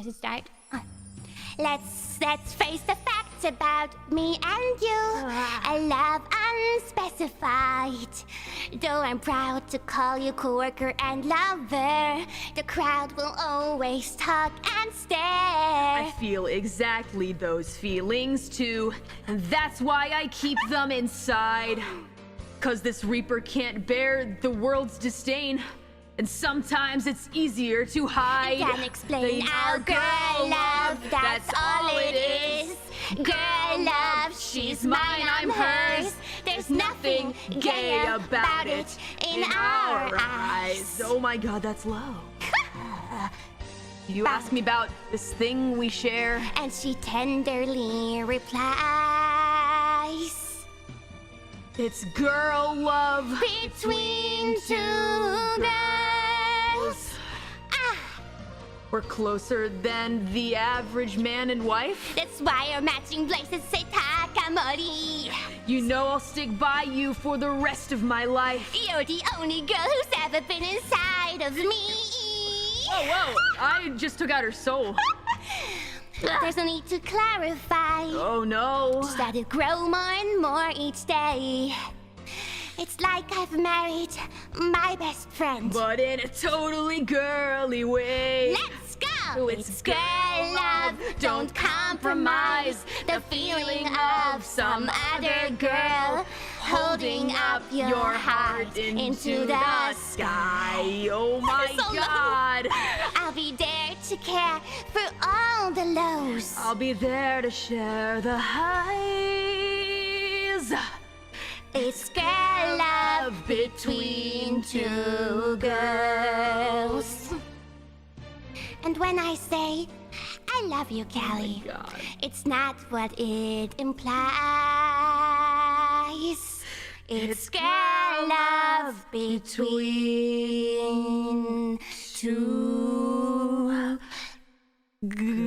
Does it start? Let's face the facts about me and you. A love unspecified. Though I'm proud to call you coworker and lover, the crowd will always talk and stare. I feel exactly those feelings too, and that's why I keep them inside. 'Cause this Reaper can't bear the world's disdain. And sometimes it's easier to hide. Can't explain our girl love, that's all it is. Girl love, she's mine, I'm hers. There's nothing gay about it in our eyes. Oh my god, that's low. You ask me about this thing we share, and she tenderly replies, it's girl love between two girls. We're closer than the average man and wife. That's why our matching places say Takamori. You know I'll stick by you for the rest of my life. You're the only girl who's ever been inside of me. Whoa, I just took out her soul. There's no need to clarify. Oh no. Just let it grow more and more each day. It's like I've married my best friend. But in a totally girly way. Let's go! Oh, it's girl love, don't compromise the feeling of some other girl holding up your heart into the sky. Oh my god. I'll be there to care for all the lows. I'll be there to share the highs. It's girl love between two girls. And when I say, I love you, Callie, it's not what it implies. It's girl love between two girls.